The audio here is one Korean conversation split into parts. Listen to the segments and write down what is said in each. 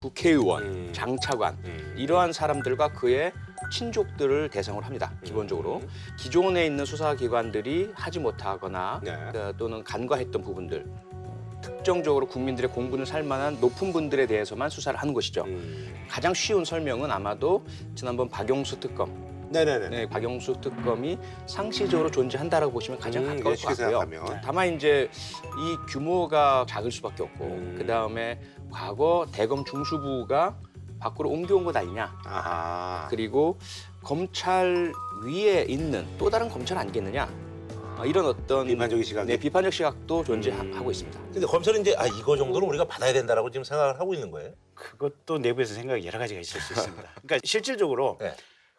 국회의원, 장차관 이러한 사람들과 그의 친족들을 대상으로 합니다. 기본적으로 기존에 있는 수사기관들이 하지 못하거나 또는 간과했던 부분들 특정적으로 국민들의 공분을 살 만한 높은 분들에 대해서만 수사를 하는 것이죠. 가장 쉬운 설명은 아마도 지난번 박영수 특검 네, 박영수 특검이 상시적으로 존재한다라고 보시면 가장 가까울 것 같고요. 다만 이제 이 규모가 작을 수밖에 없고 그 다음에 과거 대검 중수부가 밖으로 옮겨온 것 아니냐. 그리고 검찰 위에 있는 또 다른 검찰 아니겠느냐. 이런 어떤 비판적인 시각, 비판적 시각도 존재하고 있습니다. 근데 검찰은 이제 이거 정도는 우리가 받아야 된다라고 지금 생각을 하고 있는 거예요? 그것도 내부에서 생각이 여러 가지가 있을 수 있습니다. 그러니까 실질적으로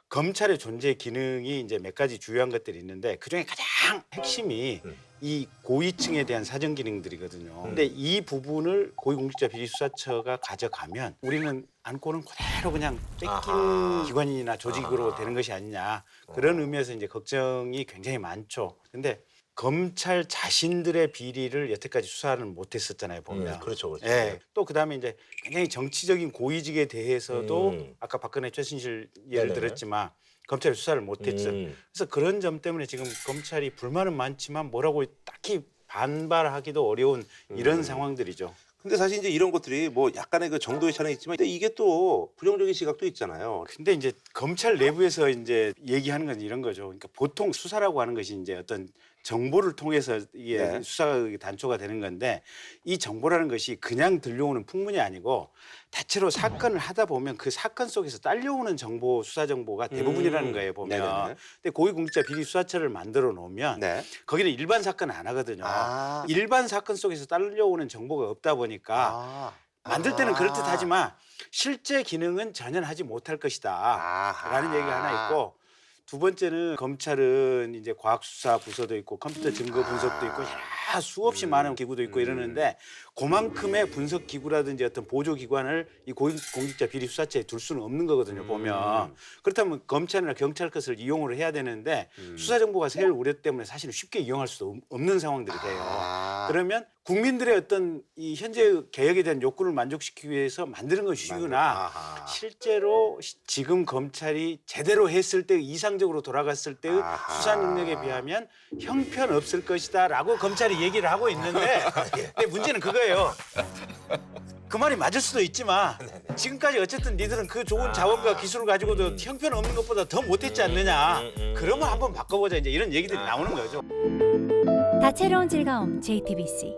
검찰의 존재 기능이 이제 몇 가지 주요한 것들이 있는데 그중에 가장 핵심이 이 고위층에 대한 사정 기능들이거든요. 근데 이 부분을 고위공직자 비리수사처가 가져가면 우리는 안고는 그대로 그냥 뺏긴 기관이나 조직으로 되는 것이 아니냐. 그런 의미에서 이제 걱정이 굉장히 많죠. 근데 검찰 자신들의 비리를 여태까지 수사를 못했었잖아요, 보면. 그렇죠. 예. 또 그다음에 이제 굉장히 정치적인 고위직에 대해서도 아까 박근혜 최순실 예를 들었지만 검찰이 수사를 못했죠. 그래서 그런 점 때문에 지금 검찰이 불만은 많지만 뭐라고 딱히 반발하기도 어려운 이런 상황들이죠. 근데 사실 이제 이런 것들이 뭐 약간의 그 정도의 차이는 있지만 근데 이게 또 부정적인 시각도 있잖아요. 근데 이제 검찰 내부에서 이제 얘기하는 건 이런 거죠. 그러니까 보통 수사라고 하는 것이 이제 어떤 정보를 통해서 이게 수사가 단초가 되는 건데 이 정보라는 것이 그냥 들려오는 풍문이 아니고 대체로 사건을 하다 보면 그 사건 속에서 딸려오는 정보, 수사 정보가 대부분이라는 거예요, 보면. 근데 고위공직자 비리수사처를 만들어 놓으면 거기는 일반 사건은 안 하거든요. 일반 사건 속에서 딸려오는 정보가 없다 보니까 만들 때는 그럴듯하지만 실제 기능은 전혀 하지 못할 것이다 라는 얘기가 하나 있고 두 번째는 검찰은 이제 과학수사 부서도 있고 컴퓨터 증거 분석도 있고 여러 수없이 많은 기구도 있고 이러는데 그만큼의 분석 기구라든지 어떤 보조 기관을 이 고위공직자 비리 수사처에 둘 수는 없는 거거든요, 보면. 그렇다면 검찰이나 경찰 것을 이용을 해야 되는데 수사 정보가 새일 우려 때문에 사실은 쉽게 이용할 수도 없는 상황들이 돼요. 그러면 국민들의 어떤 이 현재 개혁에 대한 욕구를 만족시키기 위해서 만드는 건 쉬우나 실제로 지금 검찰이 제대로 했을 때 이상적으로 돌아갔을 때의 수사 능력에 비하면 형편없을 것이다라고 검찰이 얘기를 하고 있는데 근데 문제는 그거예요. 그 말이 맞을 수도 있지만 지금까지 어쨌든 니들은 그 좋은 자원과 기술을 가지고도 형편없는 것보다 더 못했지 않느냐. 그러면 한번 바꿔보자 이제 이런 얘기들이 나오는 거죠. 다채로운 즐거움 JTBC